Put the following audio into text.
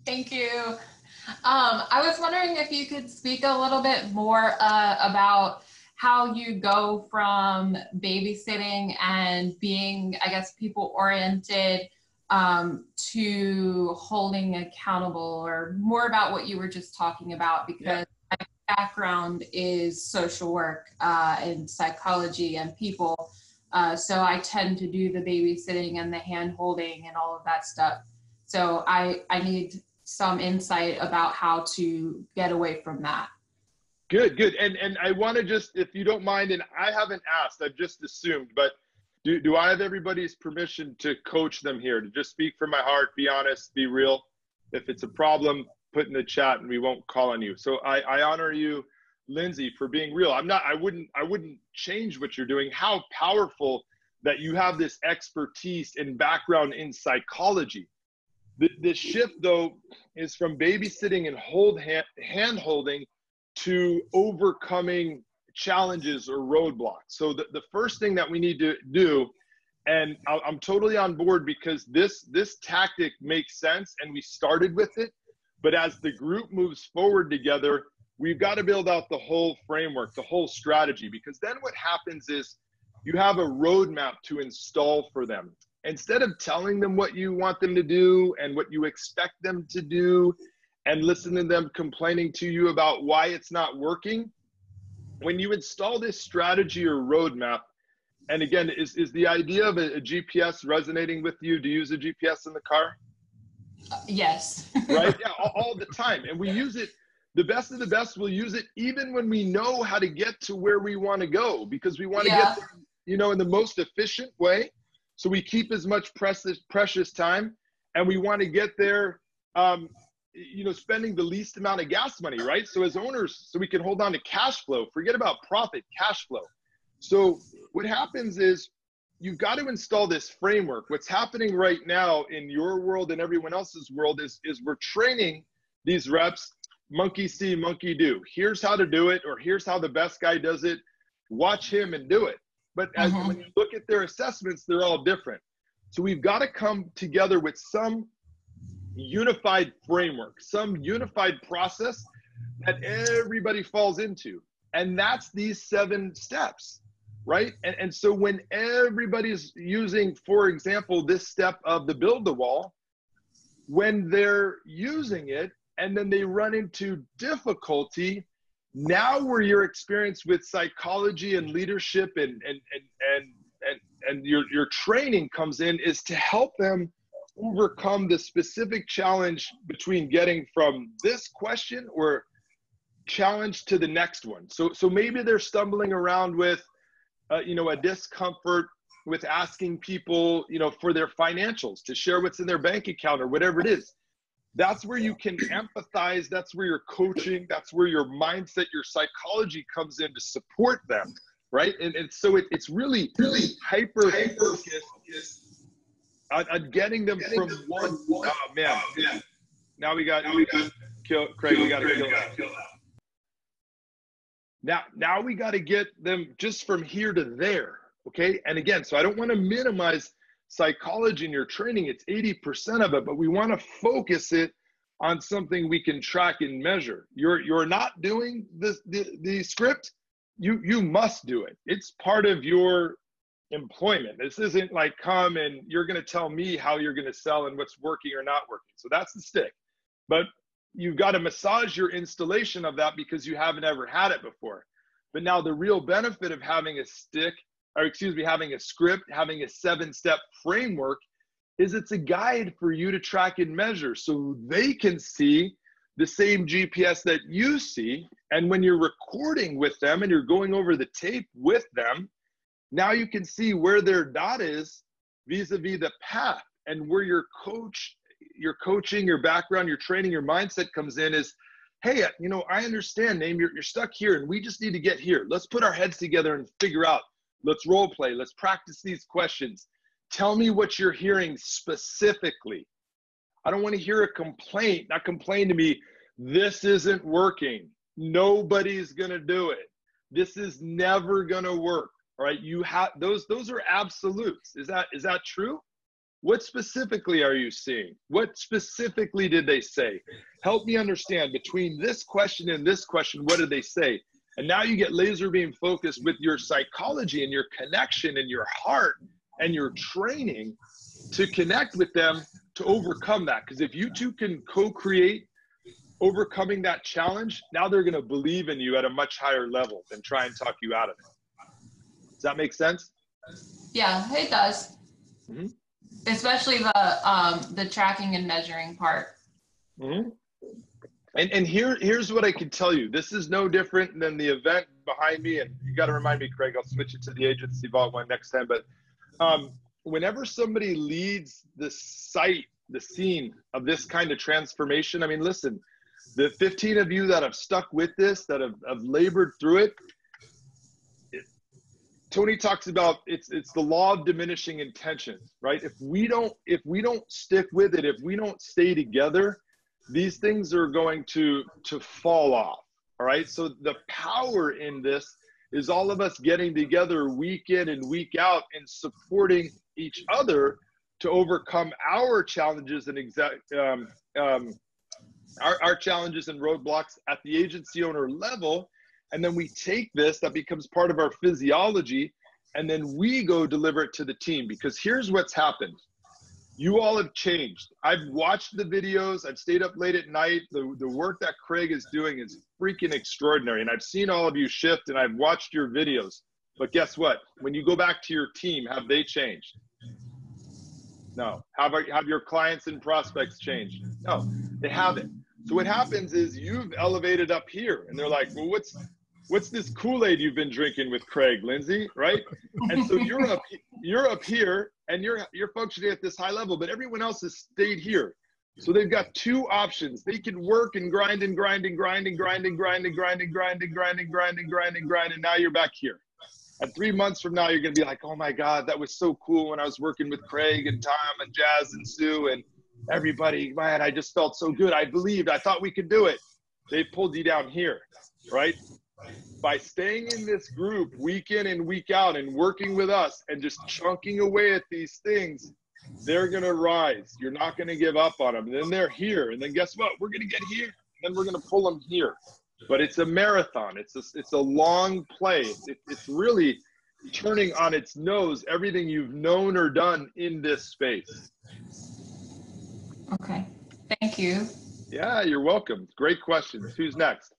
Thank you. I was wondering if you could speak a little bit more about how you go from babysitting and being, I guess, people oriented to holding accountable, or more about what you were just talking about, because my background is social work and psychology and people. So I tend to do the babysitting and the hand holding and all of that stuff. So I need some insight about how to get away from that. Good, good. And I want to just, if you don't mind, and I haven't asked, I've just assumed, but do I have everybody's permission to coach them here, to just speak from my heart, be honest, be real? If it's a problem, put in the chat and we won't call on you. So I honor you, Lindsay, for being real. I wouldn't change what you're doing. How powerful that you have this expertise and background in psychology. The shift, though, is from babysitting and hand holding to overcoming challenges or roadblocks. So the first thing that we need to do, and I'm totally on board because this tactic makes sense and we started with it, but as the group moves forward together, we've got to build out the whole framework, the whole strategy, because then what happens is you have a roadmap to install for them. Instead of telling them what you want them to do and what you expect them to do and listen to them complaining to you about why it's not working, when you install this strategy or roadmap, and again, is the idea of a GPS resonating with you? Do you use a GPS in the car? Yes. Right? Yeah, all the time. And we use it, the best of the best will use it even when we know how to get to where we want to go, because we want to get there, in the most efficient way. So we keep as much precious time, and we want to get there, spending the least amount of gas money, right? So as owners, so we can hold on to cash flow, forget about profit, cash flow. So what happens is you've got to install this framework. What's happening right now in your world and everyone else's world is we're training these reps, monkey see, monkey do. Here's how to do it, or here's how the best guy does it. Watch him and do it. But when you look at their assessments, they're all different. So we've got to come together with some unified framework, some unified process that everybody falls into. And that's these 7 steps, right? And so when everybody's using, for example, this step of the build the wall, when they're using it and then they run into difficulty, now where your experience with psychology and leadership and your training comes in is to help them overcome the specific challenge between getting from this question or challenge to the next one. So maybe they're stumbling around with a discomfort with asking people for their financials, to share what's in their bank account or whatever it is. That's where you can empathize. That's where your coaching, that's where your mindset, your psychology comes in to support them, right? And so it's really hyper focused on getting them from one. Oh man! Now we got kill Craig. We got to kill that. Now we got to get them just from here to there. Okay. And again, so I don't want to minimize psychology in your training. It's 80% of it, but we want to focus it on something we can track and measure. You're not doing the script. You must do it. It's part of your employment. This isn't like come and you're going to tell me how you're going to sell and what's working or not working. So that's the stick. But you've got to massage your installation of that because you haven't ever had it before. But now the real benefit of having a having a script, having a 7-step framework is it's a guide for you to track and measure so they can see the same GPS that you see. And when you're recording with them and you're going over the tape with them, now you can see where their dot is vis-a-vis the path, and where your coaching, your background, your training, your mindset comes in is, hey, I understand, Name, you're stuck here and we just need to get here. Let's put our heads together and figure out. Let's role play. Let's practice these questions. Tell me what you're hearing specifically. I don't want to hear a complaint, not complain to me. This isn't working. Nobody's going to do it. This is never going to work. All right. You have those are absolutes. Is that true? What specifically are you seeing? What specifically did they say? Help me understand between this question and this question, what did they say? And now you get laser beam focused with your psychology and your connection and your heart and your training to connect with them to overcome that. Because if you two can co-create overcoming that challenge, now they're going to believe in you at a much higher level than try and talk you out of it. Does that make sense? Yeah, it does. Mm-hmm. Especially the tracking and measuring part. Mm-hmm. And here's what I can tell you. This is no different than the event behind me. And you got to remind me, Craig, I'll switch it to the Agency Vault one next time. But whenever somebody leads the scene of this kind of transformation, I mean, listen, the 15 of you that have stuck with this, that have labored through it, Tony talks about it's the law of diminishing intentions, right? If we don't stick with it, if we don't stay together, these things are going to fall off. All right. So the power in this is all of us getting together week in and week out and supporting each other to overcome our challenges and our challenges and roadblocks at the agency owner level. And then we take this, that becomes part of our physiology, and then we go deliver it to the team. Because here's what's happened. You all have changed. I've watched the videos. I've stayed up late at night. The work that Craig is doing is freaking extraordinary. And I've seen all of you shift, and I've watched your videos. But guess what? When you go back to your team, have they changed? No. Have your clients and prospects changed? No, they haven't. So what happens is you've elevated up here, and they're like, well, what's this KoolAid you've been drinking with Craig, Lindsay, right? And so you're up here, and you're functioning at this high level, but everyone else has stayed here. So they've got two options. They can work and grind and grind and grind and grind and grind and grind and grind and grind and grind and grind and grind, and now you're back here. And 3 months from now, you're going to be like, oh my God, that was so cool when I was working with Craig and Tom and Jazz and Sue and everybody. Man, I just felt so good. I believed. I thought we could do it. They pulled you down here, right? By staying in this group week in and week out and working with us and just chunking away at these things, they're going to rise. You're not going to give up on them. And then they're here. And then guess what? We're going to get here. And then we're going to pull them here. But it's a marathon. It's a long play. It's really turning on its nose everything you've known or done in this space. Okay. Thank you. Yeah, you're welcome. Great questions. Who's next?